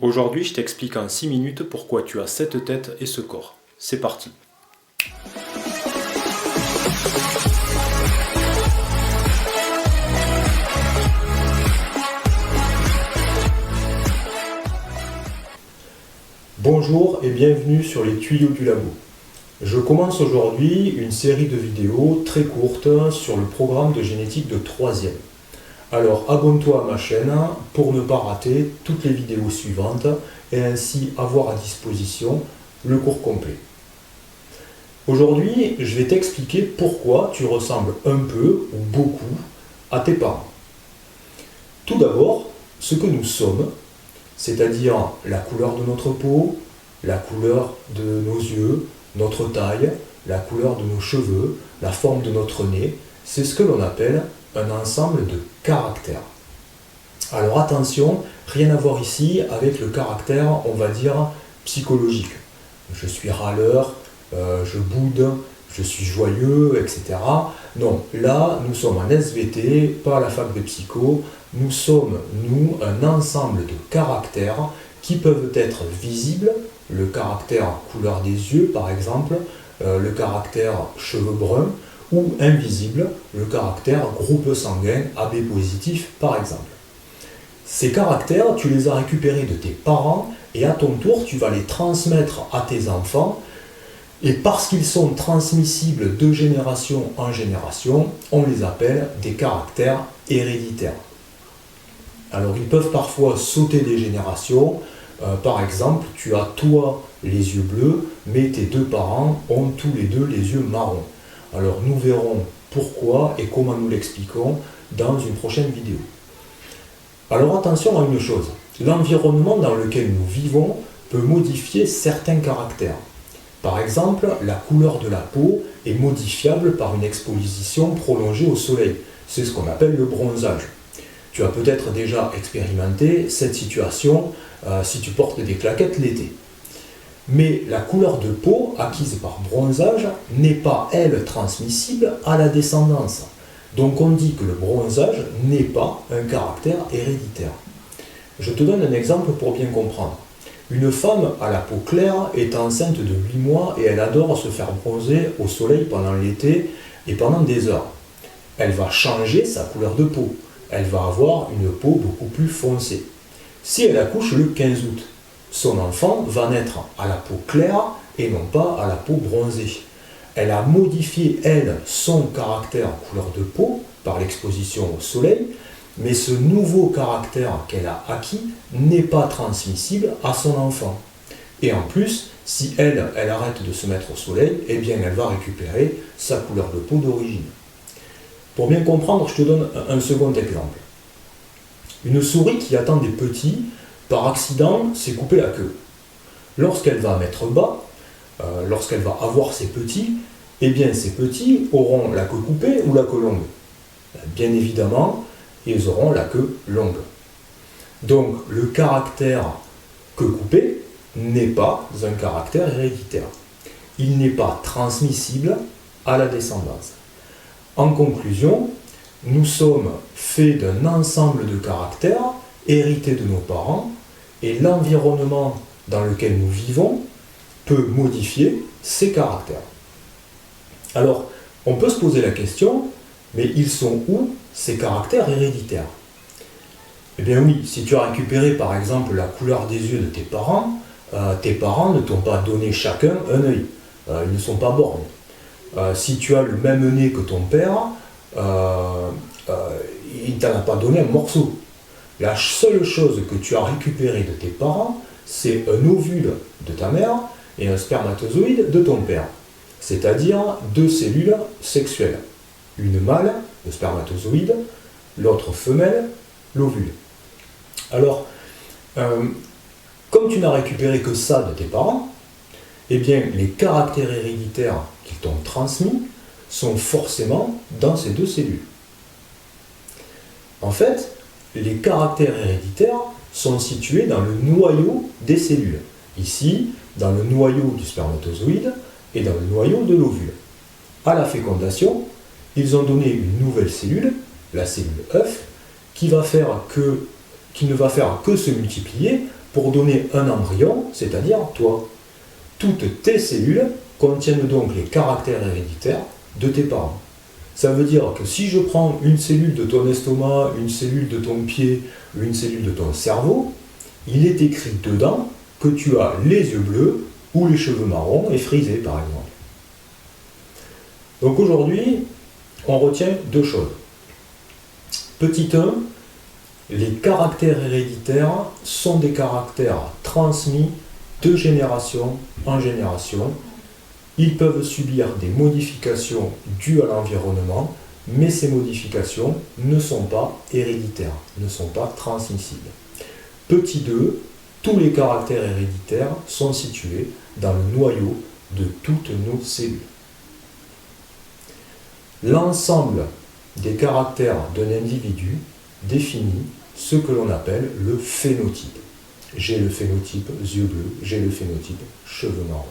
Aujourd'hui, je t'explique en 6 minutes pourquoi tu as cette tête et ce corps. C'est parti. Bonjour et bienvenue sur les tuyaux du labo. Je commence aujourd'hui une série de vidéos très courtes sur le programme de génétique de 3e. Alors abonne-toi à ma chaîne pour ne pas rater toutes les vidéos suivantes et ainsi avoir à disposition le cours complet. Aujourd'hui, je vais t'expliquer pourquoi tu ressembles un peu ou beaucoup à tes parents. Tout d'abord, ce que nous sommes, c'est-à-dire la couleur de notre peau, la couleur de nos yeux, notre taille, la couleur de nos cheveux, la forme de notre nez, c'est ce que l'on appelle un ensemble de caractères. Alors attention, rien à voir ici avec le caractère, on va dire, psychologique. Je suis râleur, je boude, je suis joyeux, etc. Non, là, nous sommes en SVT, pas à la fac de psycho. Nous sommes, nous, un ensemble de caractères qui peuvent être visibles, le caractère couleur des yeux, par exemple, le caractère cheveux bruns, ou invisible, le caractère groupe sanguin AB positif, par exemple. Ces caractères, tu les as récupérés de tes parents et à ton tour, tu vas les transmettre à tes enfants. Et parce qu'ils sont transmissibles de génération en génération, on les appelle des caractères héréditaires. Alors ils peuvent parfois sauter des générations. Par exemple, tu as toi les yeux bleus, mais tes deux parents ont tous les deux les yeux marrons. Alors nous verrons pourquoi et comment nous l'expliquons dans une prochaine vidéo. Alors attention à une chose, l'environnement dans lequel nous vivons peut modifier certains caractères. Par exemple, la couleur de la peau est modifiable par une exposition prolongée au soleil. C'est ce qu'on appelle le bronzage. Tu as peut-être déjà expérimenté cette situation si tu portes des claquettes l'été. Mais la couleur de peau acquise par bronzage n'est pas, elle, transmissible à la descendance. Donc on dit que le bronzage n'est pas un caractère héréditaire. Je te donne un exemple pour bien comprendre. Une femme à la peau claire est enceinte de 8 mois et elle adore se faire bronzer au soleil pendant l'été et pendant des heures. Elle va changer sa couleur de peau. Elle va avoir une peau beaucoup plus foncée. Si elle accouche le 15 août, son enfant va naître à la peau claire et non pas à la peau bronzée. Elle a modifié, elle, son caractère couleur de peau par l'exposition au soleil, mais ce nouveau caractère qu'elle a acquis n'est pas transmissible à son enfant. Et en plus, si elle arrête de se mettre au soleil, eh bien elle va récupérer sa couleur de peau d'origine. Pour bien comprendre, je te donne un second exemple. Une souris qui attend des petits, par accident, s'est coupée la queue. Lorsqu'elle va mettre bas, lorsqu'elle va avoir ses petits, eh bien ces petits auront la queue coupée ou la queue longue. Bien évidemment, ils auront la queue longue. Donc le caractère queue coupée n'est pas un caractère héréditaire. Il n'est pas transmissible à la descendance. En conclusion, nous sommes faits d'un ensemble de caractères hérités de nos parents et l'environnement dans lequel nous vivons peut modifier ces caractères. Alors, on peut se poser la question, mais ils sont où ces caractères héréditaires? Eh bien oui, si tu as récupéré par exemple la couleur des yeux de tes parents ne t'ont pas donné chacun un œil. Ils ne sont pas bornes. Si tu as le même nez que ton père, il ne t'en a pas donné un morceau. La seule chose que tu as récupéré de tes parents, c'est un ovule de ta mère et un spermatozoïde de ton père. C'est-à-dire 2 cellules sexuelles. Une mâle, le spermatozoïde, l'autre femelle, l'ovule. Alors, comme tu n'as récupéré que ça de tes parents, eh bien, les caractères héréditaires qu'ils t'ont transmis sont forcément dans ces 2 cellules. En fait, les caractères héréditaires sont situés dans le noyau des cellules. Ici, dans le noyau du spermatozoïde et dans le noyau de l'ovule. À la fécondation, ils ont donné une nouvelle cellule, la cellule œuf, qui ne va faire que se multiplier pour donner un embryon, c'est-à-dire toi. Toutes tes cellules contiennent donc les caractères héréditaires de tes parents. Ça veut dire que si je prends une cellule de ton estomac, une cellule de ton pied, une cellule de ton cerveau, il est écrit dedans que tu as les yeux bleus ou les cheveux marrons et frisés par exemple. Donc aujourd'hui, on retient deux choses. Petit 1, les caractères héréditaires sont des caractères transmis de génération en génération. Ils peuvent subir des modifications dues à l'environnement, mais ces modifications ne sont pas héréditaires, ne sont pas transmissibles. Petit 2, tous les caractères héréditaires sont situés dans le noyau de toutes nos cellules. L'ensemble des caractères d'un individu définit ce que l'on appelle le phénotype. J'ai le phénotype yeux bleus, j'ai le phénotype cheveux marrons.